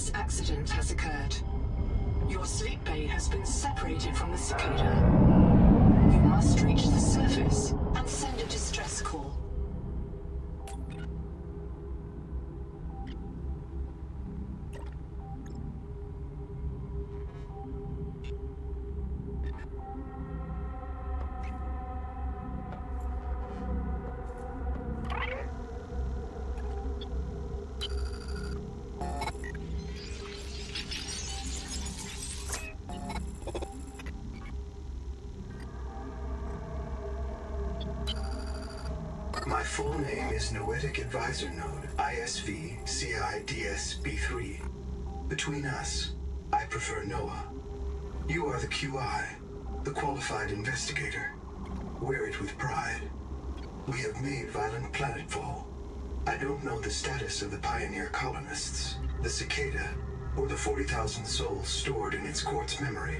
serious accident has occurred. Your sleep bay has been separated from the cicada. You must reach the surface and send a distress call. My full name is Noetic Advisor Node, ISV CIDS-B3. Between us, I prefer Noah. You are the QI, the qualified investigator. Wear it with pride. We have made violent planetfall. I don't know the status of the pioneer colonists, the cicada, or the 40,000 souls stored in its quartz memory.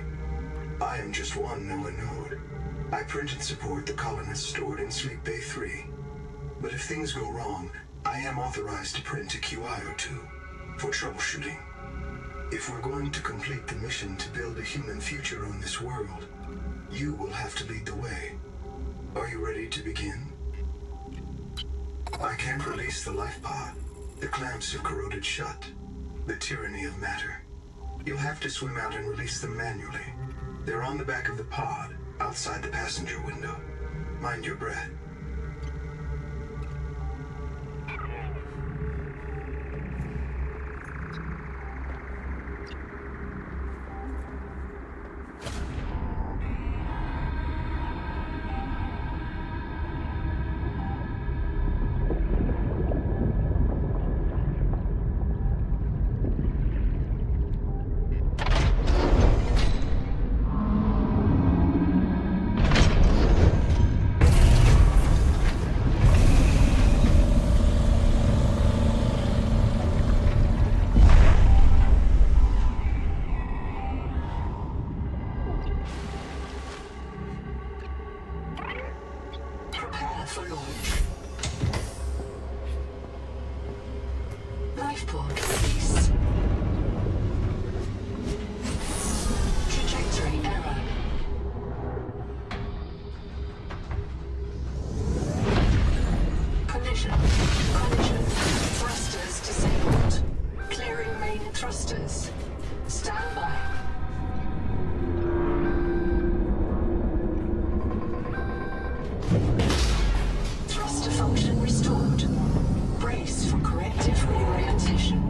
I am just one Noah node. I print and support the colonists stored in Sleep Bay 3. But if things go wrong, I am authorized to print a QI or two for troubleshooting. If we're going to complete the mission to build a human future on this world, you will have to lead the way. Are you ready to begin? I can't release the life pod. The clamps have corroded shut. The tyranny of matter. You'll have to swim out and release them manually. They're on the back of the pod, outside the passenger window. Mind your breath. For launch. Life pod release. Trajectory error. Collision. Thrusters disabled. Clearing main thrusters. Stand by. Function restored. Brace for corrective reorientation.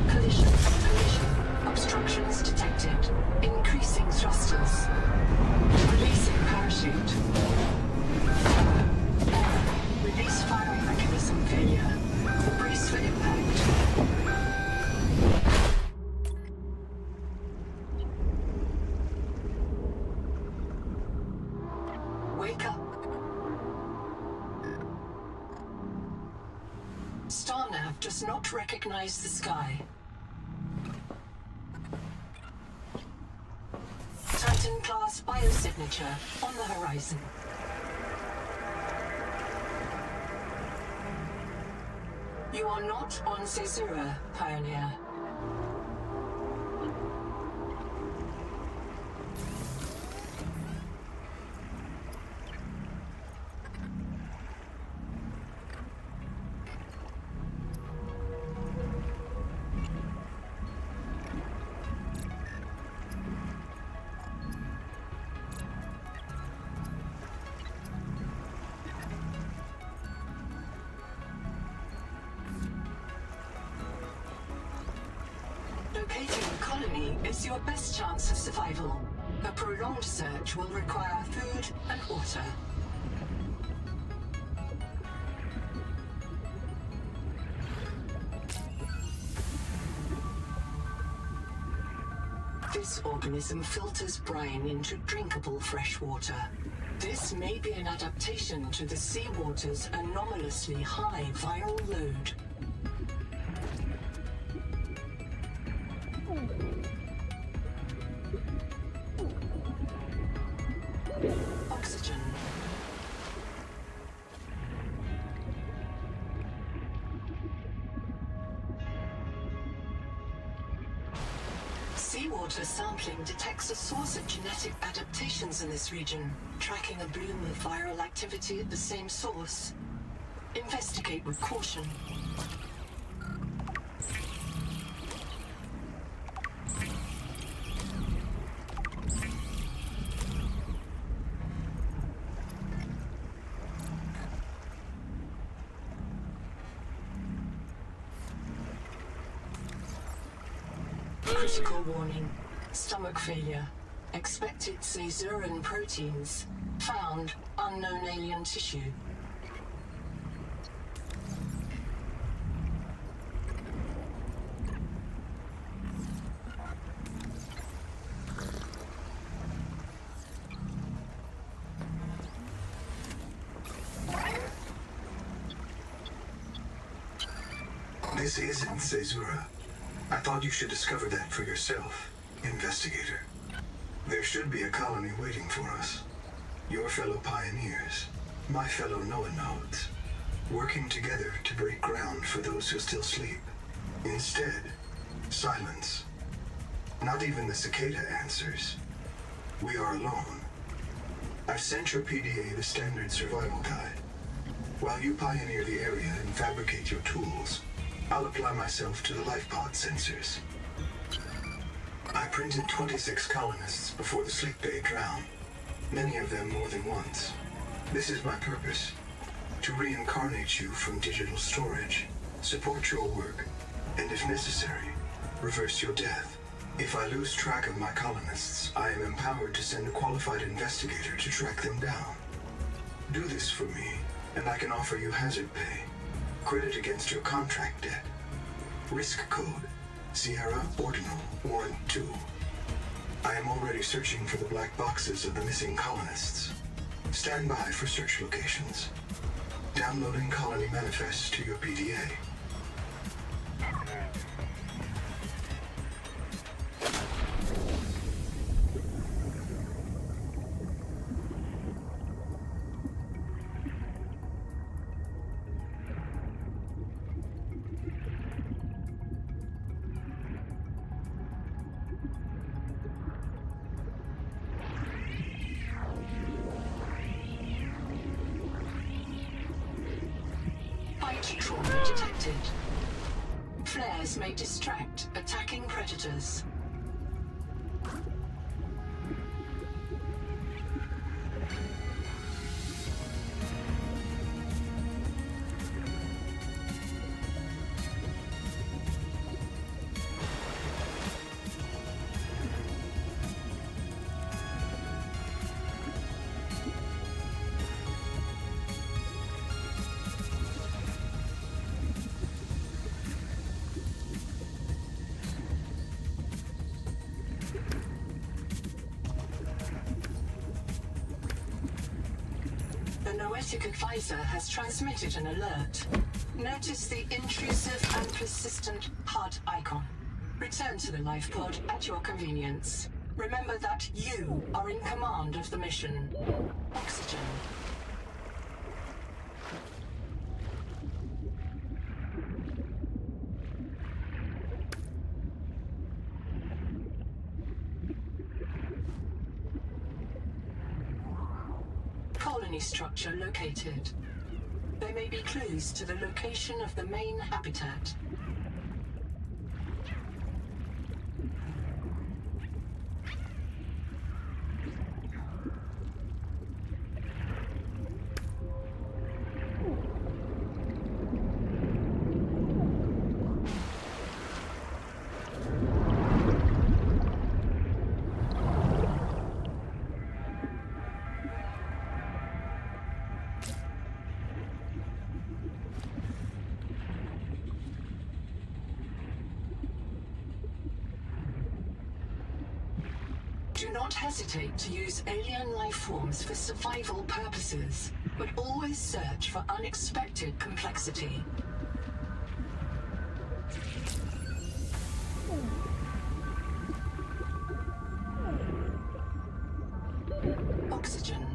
Collision. Obstructions detected. Increasing thrusters. Releasing parachute. Release firing mechanism failure. Brace for impact. Wake up. StarNav does not recognize the sky. Titan-class biosignature on the horizon. You are not on Caesura, Pioneer. Locating the colony is your best chance of survival. A prolonged search will require food and water. This organism filters brine into drinkable fresh water. This may be an adaptation to the seawater's anomalously high viral load. Oxygen. Seawater sampling detects a source of genetic adaptations in this region, tracking a bloom of viral activity at the same source. Investigate with caution. Critical warning. Stomach failure. Expected caesarean proteins. Found unknown alien tissue. This isn't Caesura. I thought you should discover that for yourself, investigator. There should be a colony waiting for us. Your fellow pioneers, my fellow Noah nodes, working together to break ground for those who still sleep. Instead, silence. Not even the cicada answers. We are alone. I've sent your PDA the standard survival guide. While you pioneer the area and fabricate your tools, I'll apply myself to the life pod sensors. I printed 26 colonists before the sleep bay drowned, many of them more than once. This is my purpose, to reincarnate you from digital storage, support your work, and if necessary, reverse your death. If I lose track of my colonists, I am empowered to send a qualified investigator to track them down. Do this for me, and I can offer you hazard pay. Credit against your contract debt. Risk code, Sierra Ordinal Warrant 2. I am already searching for the black boxes of the missing colonists. Stand by for search locations. Downloading colony manifests to your PDA. Trauma detected. Flares may distract attacking predators. Noetic advisor has transmitted an alert. Notice the intrusive and persistent HUD icon. Return to the life pod at your convenience. Remember that you are in command of the mission. Oxygen. Colony structure located. There may be clues to the location of the main habitat. Do not hesitate to use alien life forms for survival purposes, but always search for unexpected complexity. Oxygen.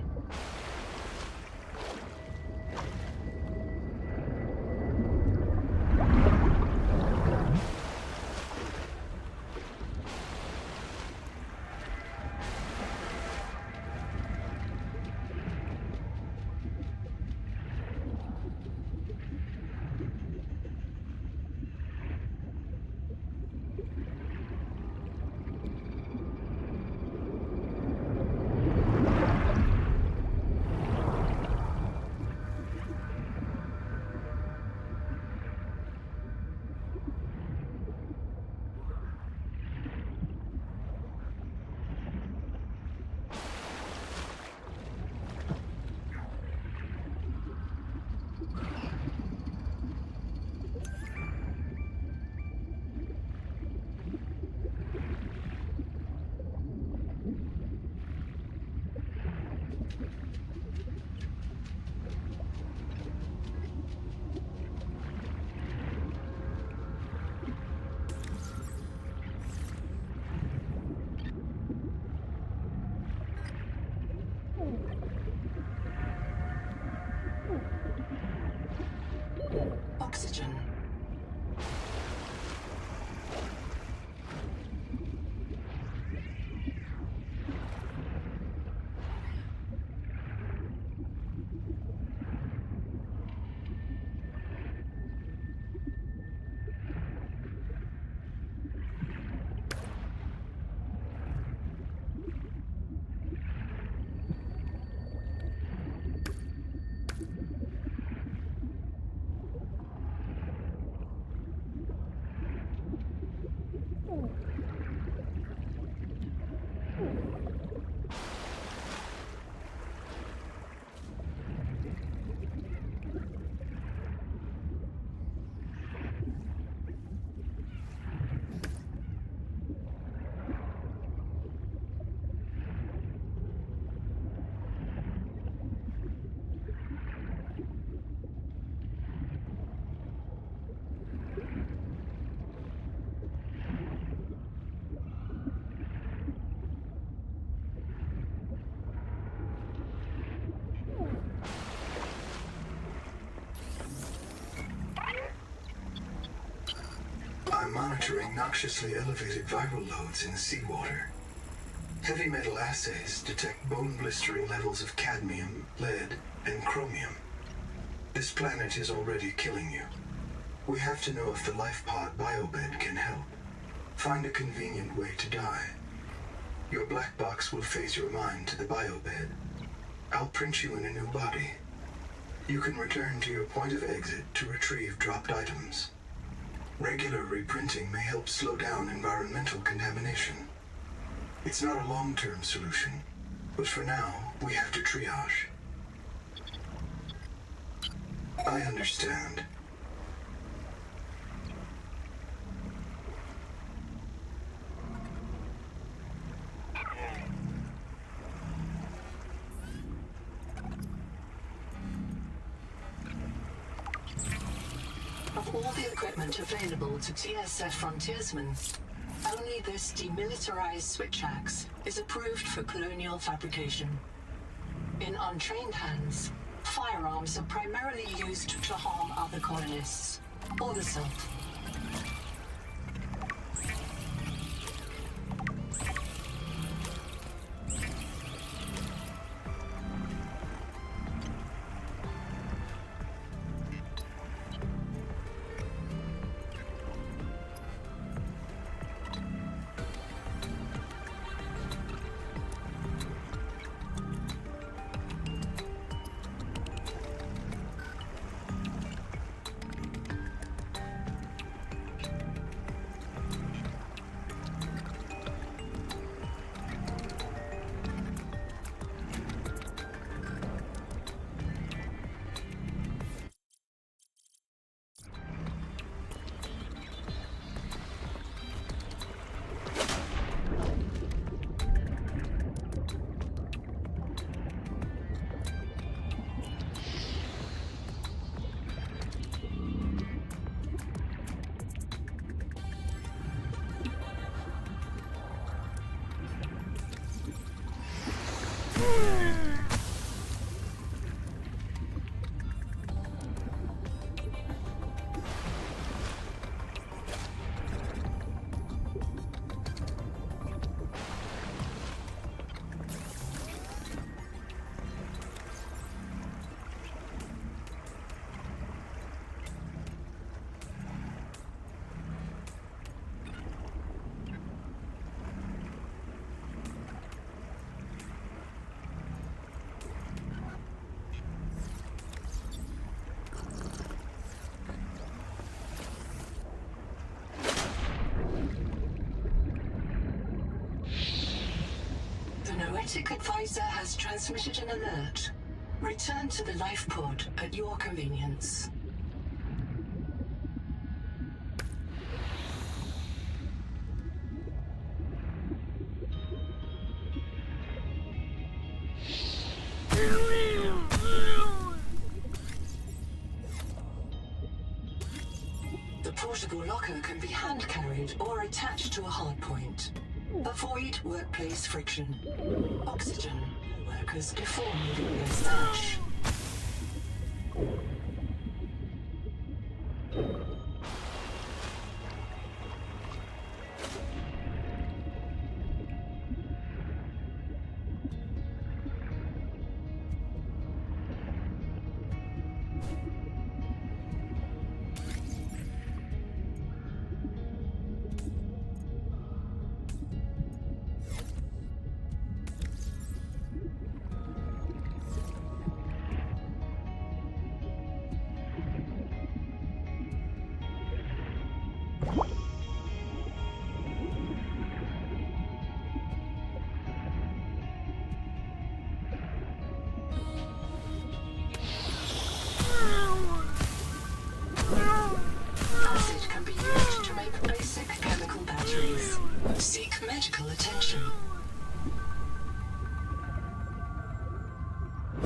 I'm monitoring noxiously elevated viral loads in the seawater. Heavy metal assays detect bone-blistering levels of cadmium, lead, and chromium. This planet is already killing you. We have to know if the life pod biobed can help. Find a convenient way to die. Your black box will phase your mind to the biobed. I'll print you in a new body. You can return to your point of exit to retrieve dropped items. Regular reprinting may help slow down environmental contamination. It's not a long-term solution, but for now, we have to triage. I understand. Of all the equipment available to TSF frontiersmen, only this demilitarized switch axe is approved for colonial fabrication. In untrained hands, firearms are primarily used to harm other colonists, or the self. Noetic Advisor has transmitted an alert. Return to the life pod at your convenience. The portable locker can be hand-carried or attached to a hardpoint. Avoid workplace friction. Oxygen workers before moving their stash. Seek medical attention.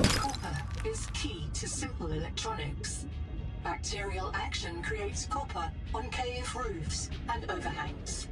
Copper is key to simple electronics. Bacterial action creates copper on cave roofs and overhangs.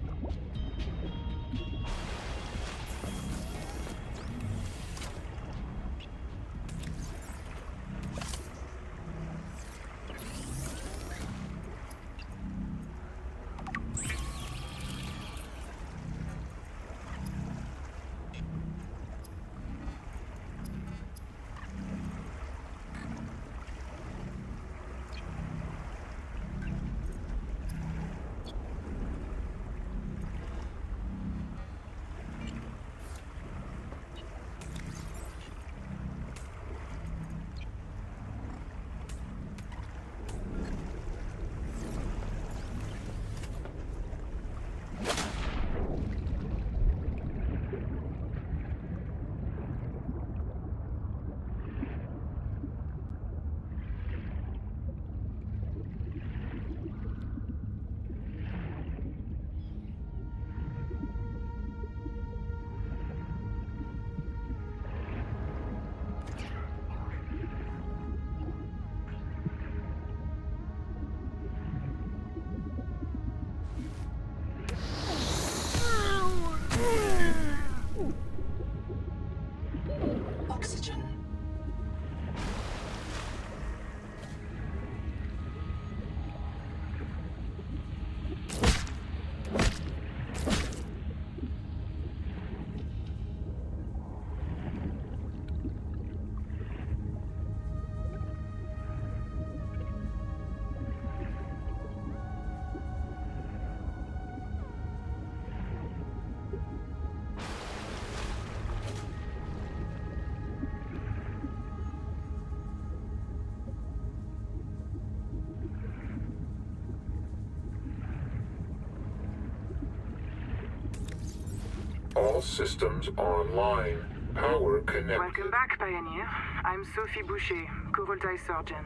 All systems online. Power connected. Welcome back, Pioneer. I'm Sophie Boucher, co-voltaic surgeon.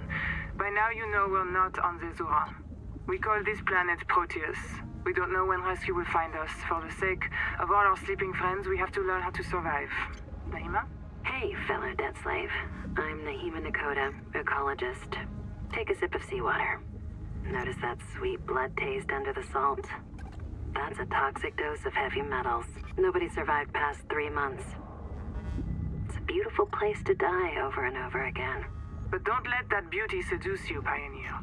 By now you know we're not on the Zora. We call this planet Proteus. We don't know when rescue will find us. For the sake of all our sleeping friends, we have to learn how to survive. Naima? Hey, fellow dead slave. I'm Naima Nakota, ecologist. Take a sip of seawater. Notice that sweet blood taste under the salt? That's a toxic dose of heavy metals. Nobody survived past 3 months. It's a beautiful place to die over and over again. But don't let that beauty seduce you, Pioneer.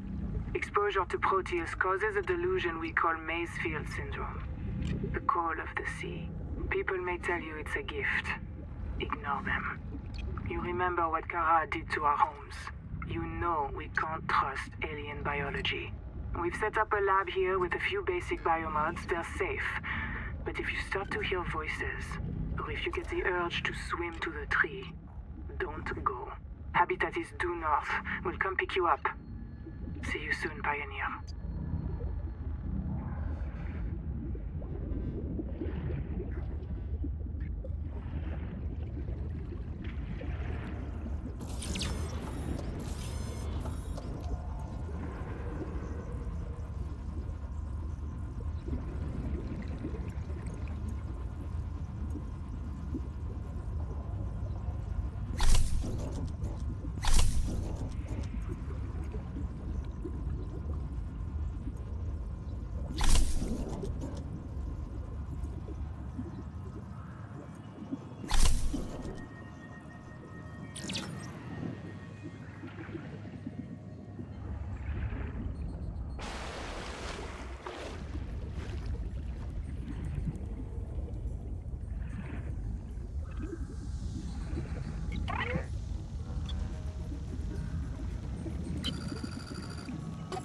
Exposure to Proteus causes a delusion we call Maysfield syndrome. The call of the sea. People may tell you it's a gift. Ignore them. You remember what Kara did to our homes. You know we can't trust alien biology. We've set up a lab here with a few basic biomods. They're safe. But if you start to hear voices, or if you get the urge to swim to the tree, don't go. Habitat is due north. We'll come pick you up. See you soon, Pioneer.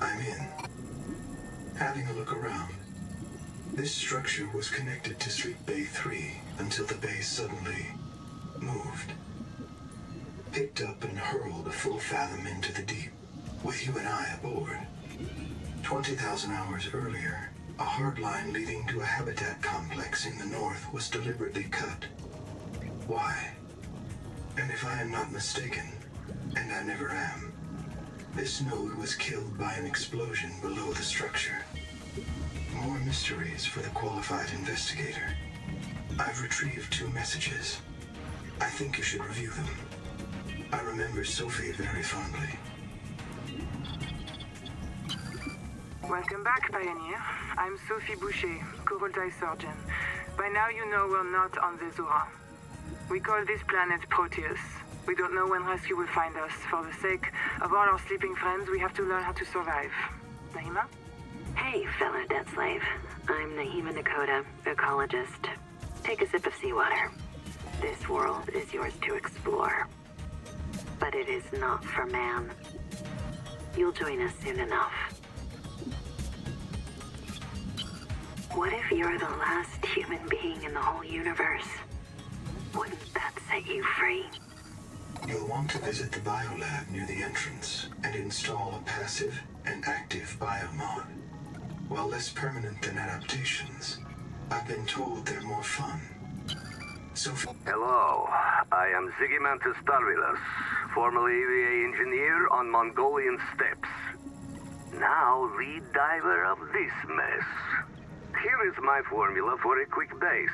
I'm in. Having a look around. This structure was connected to Street Bay 3 until the bay suddenly moved. Picked up and hurled a full fathom into the deep, with you and I aboard. 20,000 hours earlier, a hard line leading to a habitat complex in the north was deliberately cut. Why? And if I am not mistaken, and I never am, this node was killed by an explosion below the structure. More mysteries for the qualified investigator. I've retrieved 2 messages. I think you should review them. I remember Sophie very fondly. Welcome back, Pioneer. I'm Sophie Boucher, co-voltaic surgeon. By now you know we're not on the Zora. We call this planet Proteus. We don't know when rescue will find us. For the sake of all our sleeping friends, we have to learn how to survive. Naima? Hey, fellow dead slave. I'm Naima Nakota, ecologist. Take a sip of seawater. This world is yours to explore. But it is not for man. You'll join us soon enough. What if you're the last human being in the whole universe? Wouldn't that set you free? You'll want to visit the biolab near the entrance and install a passive and active biomod. While less permanent than adaptations, I've been told they're more fun. Sophie. Hello, I am Zigimantus Tarvilas, formerly EVA engineer on Mongolian steppes. Now lead diver of this mess. Here is my formula for a quick base.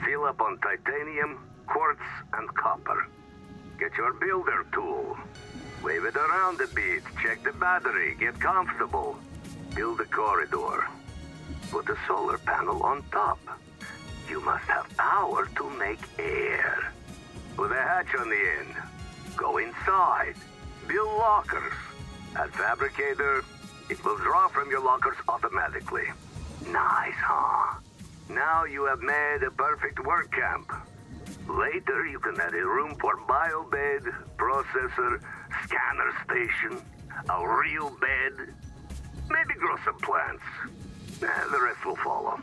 Fill up on titanium, quartz, and copper. Get your builder tool. Wave it around a bit, check the battery, get comfortable. Build a corridor. Put a solar panel on top. You must have power to make air. Put a hatch on the end. Go inside. Build lockers. At Fabricator, it will draw from your lockers automatically. Nice, huh? Now you have made a perfect work camp. Later, you can add a room for biobed, processor, scanner station, a real bed, maybe grow some plants. The rest will follow.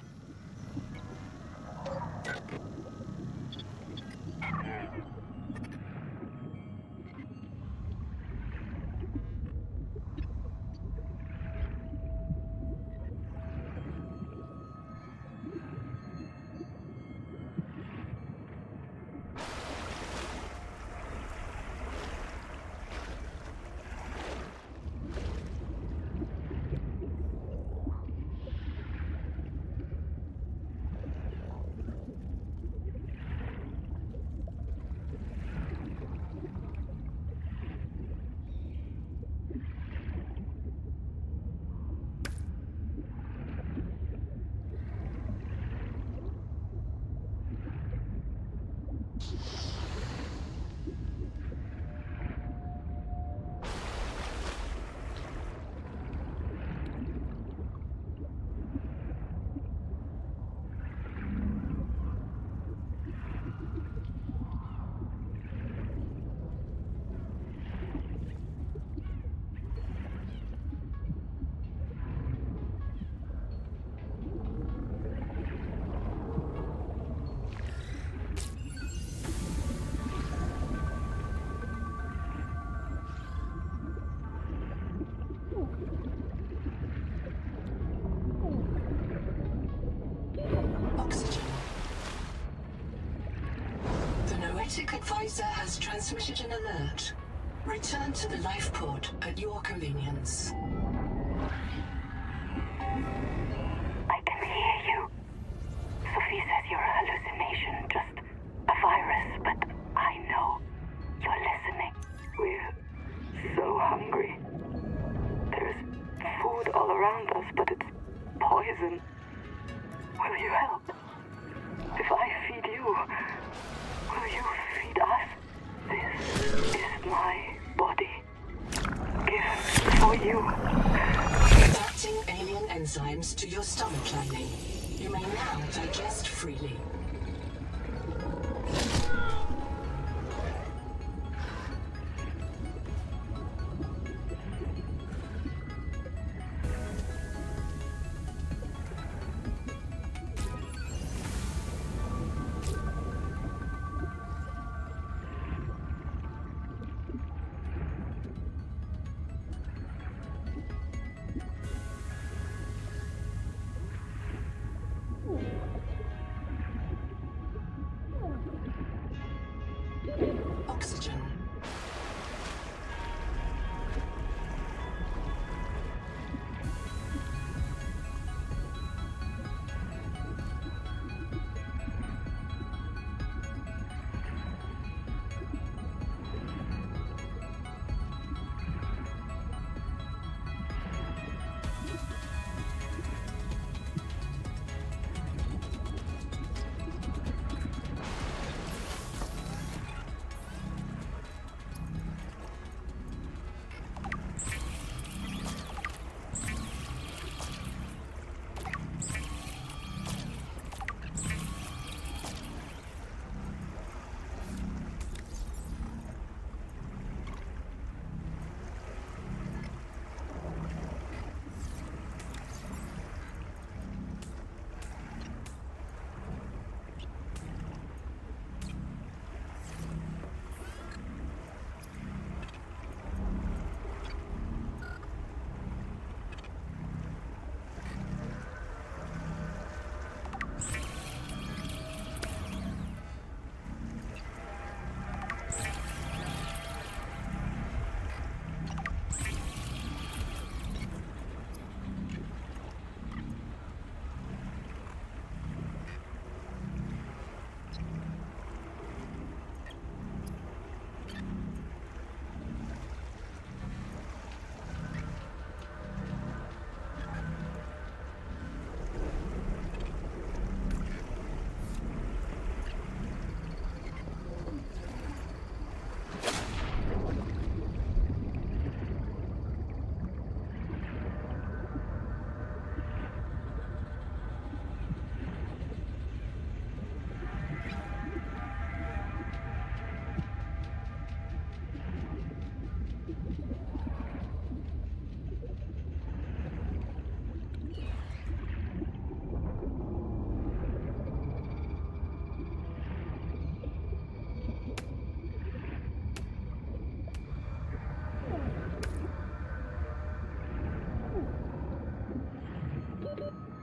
Noetic Advisor has transmitted an alert. Return to the life pod at your convenience. I can hear you. Sophie says you're a hallucination, just a virus, but I know you're listening. We're so hungry. There's food all around us, but it's poison. Will you help? If I feed you, will you feed us? This is my body. Given for you. Adapting alien enzymes to your stomach lining. You may now digest freely. Oxygen.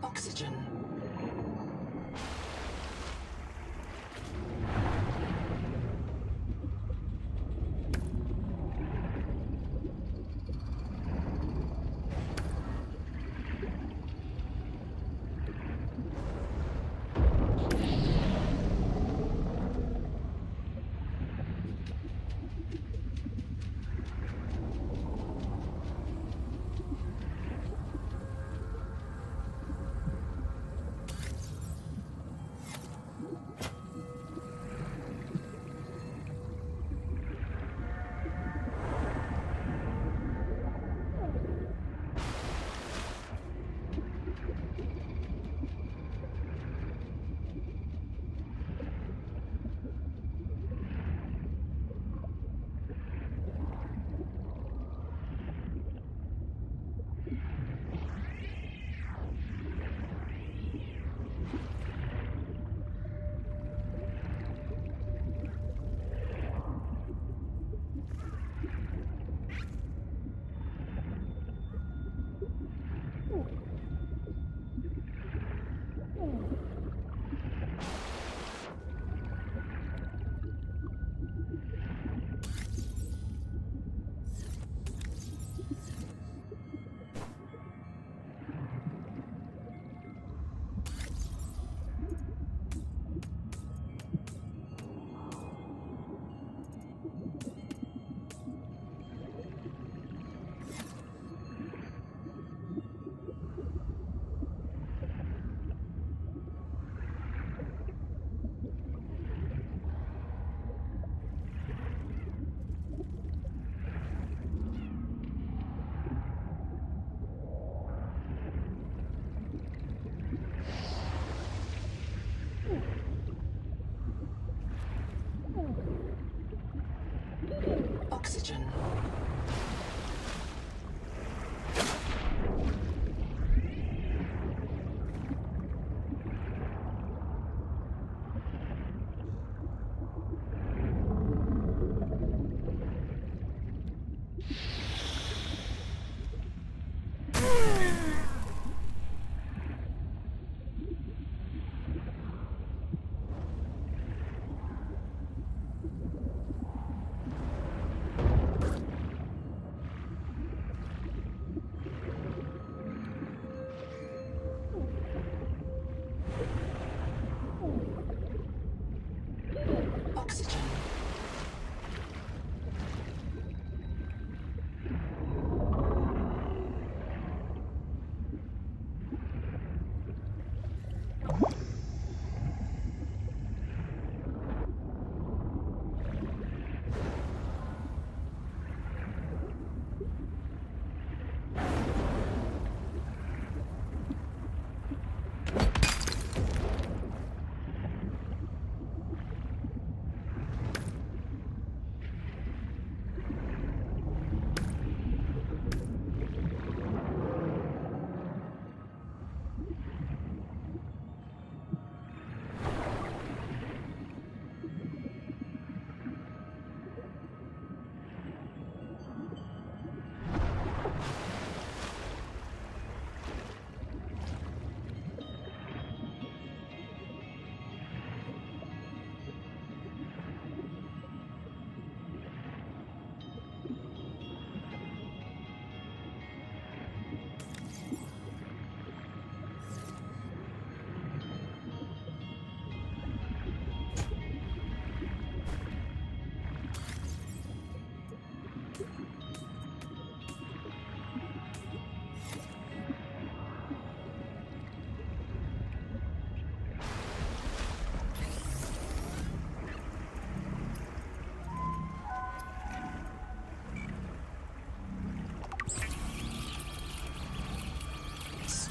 Oxygen.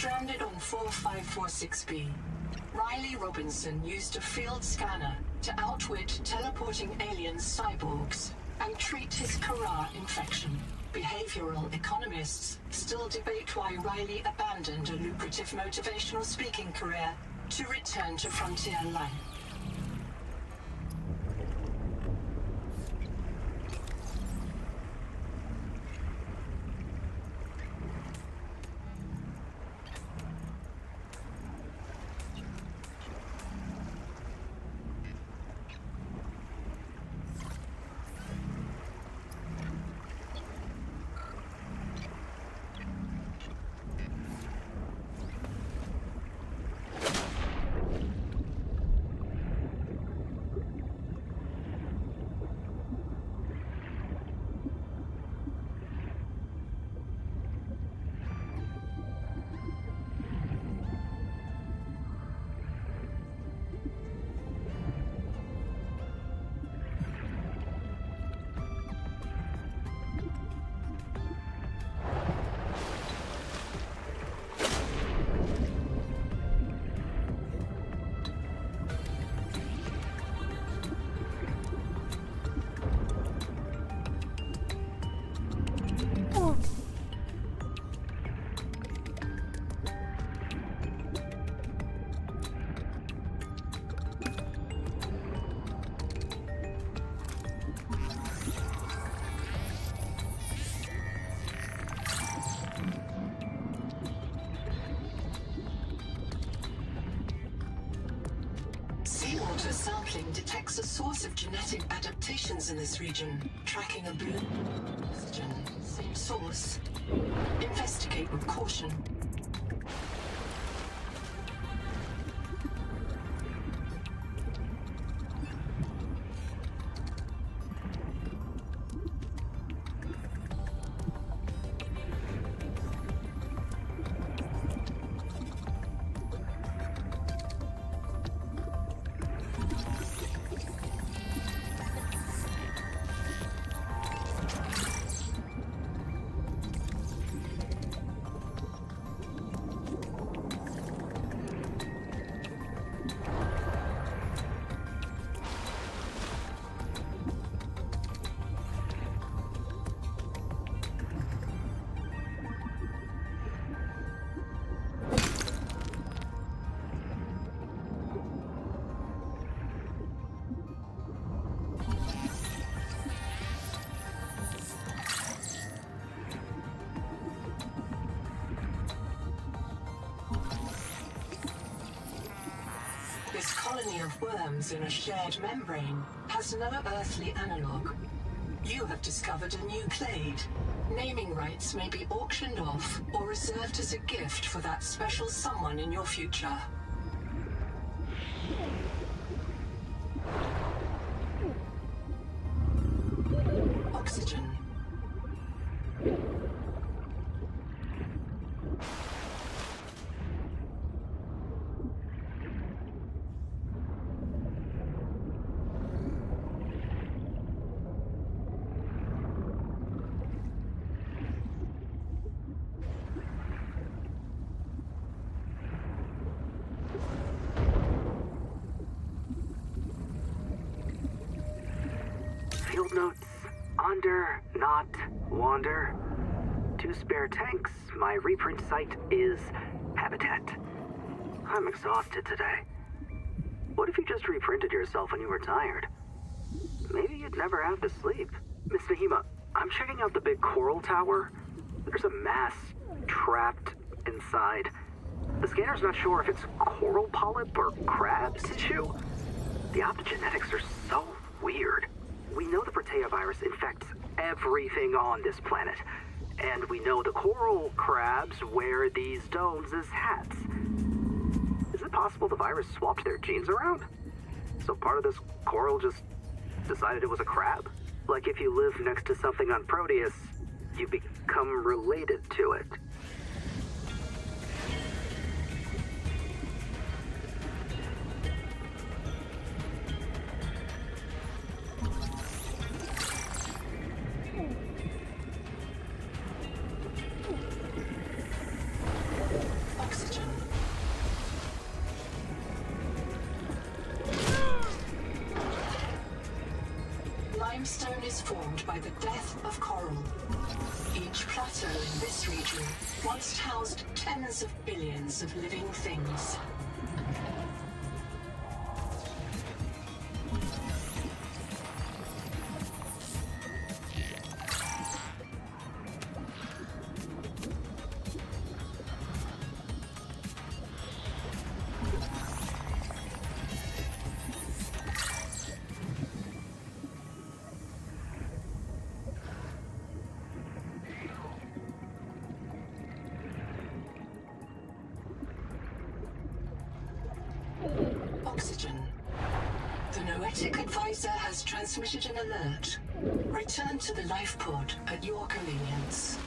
stranded on 4546B. Riley Robinson used a field scanner to outwit teleporting alien cyborgs and treat his Kara infection. Behavioral economists still debate why Riley abandoned a lucrative motivational speaking career to return to Frontier Life. Seawater sampling detects a source of genetic adaptations in this region, tracking a blue oxygen. Same source. Investigate with caution. This colony of worms in a shared membrane has no earthly analog. You have discovered a new clade. Naming rights may be auctioned off or reserved as a gift for that special someone in your future. Oxygen. Field notes, onder, not, wander. 2 spare tanks, my reprint site is habitat. I'm exhausted today. What if you just reprinted yourself when you were tired? Maybe you'd never have to sleep. Miss Nahima, I'm checking out the big coral tower. There's a mass trapped inside. The scanner's not sure if it's coral polyp or crab tissue. The optogenetics are so weird. We know the Protea virus infects everything on this planet, and we know the coral crabs wear these domes as hats. Is it possible the virus swapped their genes around? So part of this coral just decided it was a crab? Like if you live next to something on Proteus, you become related to it. is formed by the death of coral. Each plateau in this region once housed tens of billions of living things. Oxygen. The Noetic Advisor has transmitted an alert. Return to the life pod at your convenience.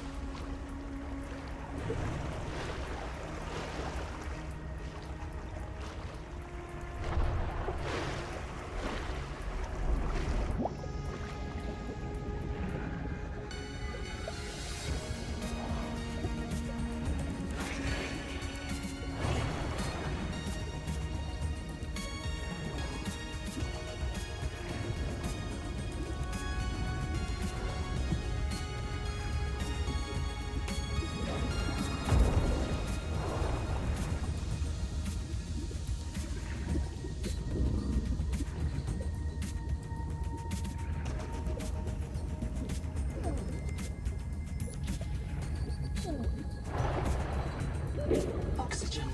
Oxygen.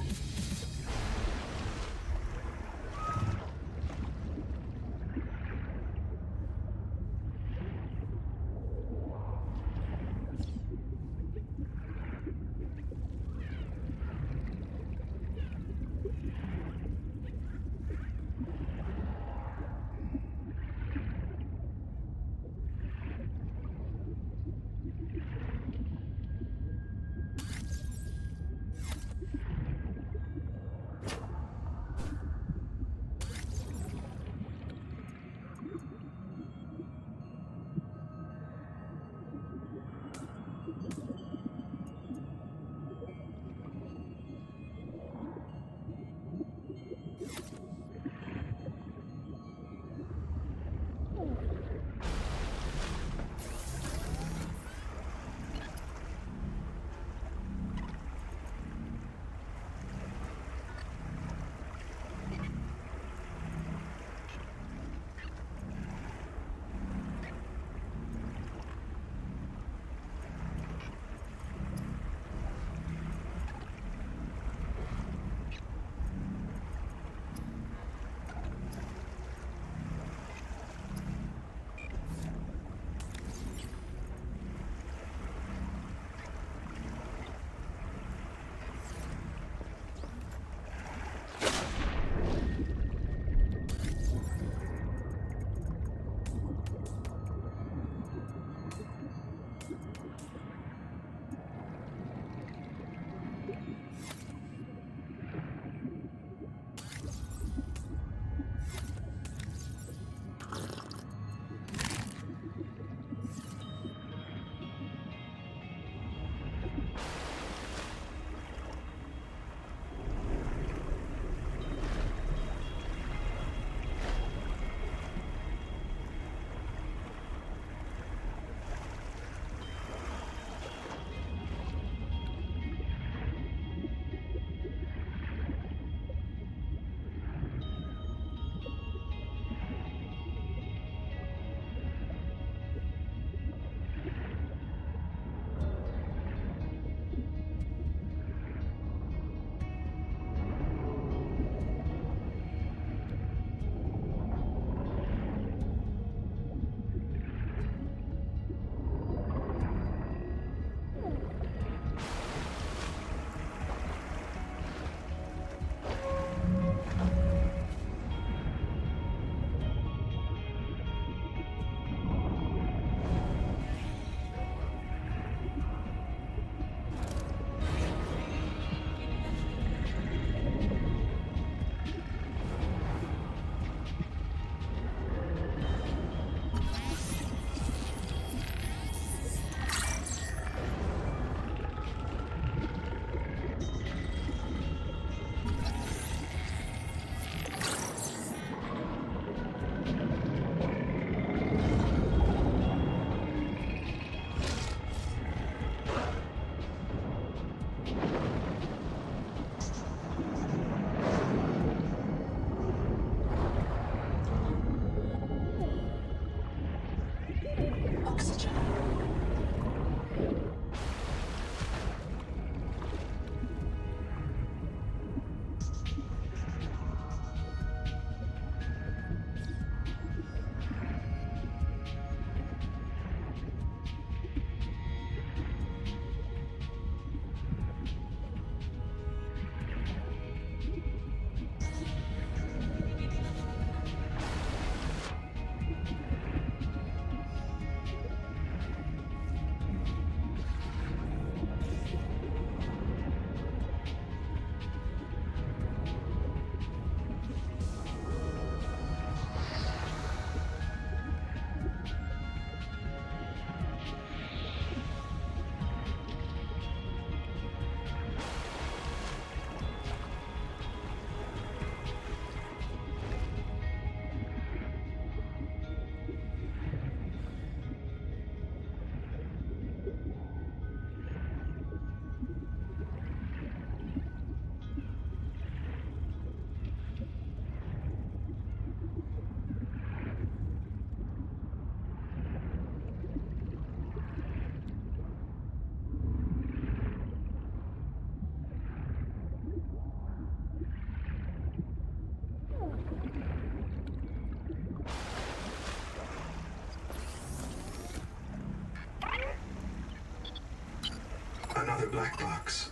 black box.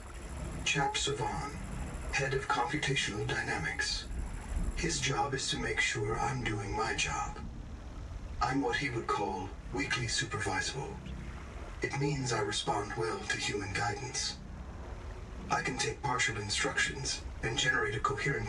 Chap Savan, head of computational dynamics. His job is to make sure I'm doing my job. I'm what he would call weakly supervisable. It means I respond well to human guidance. I can take partial instructions and generate a coherent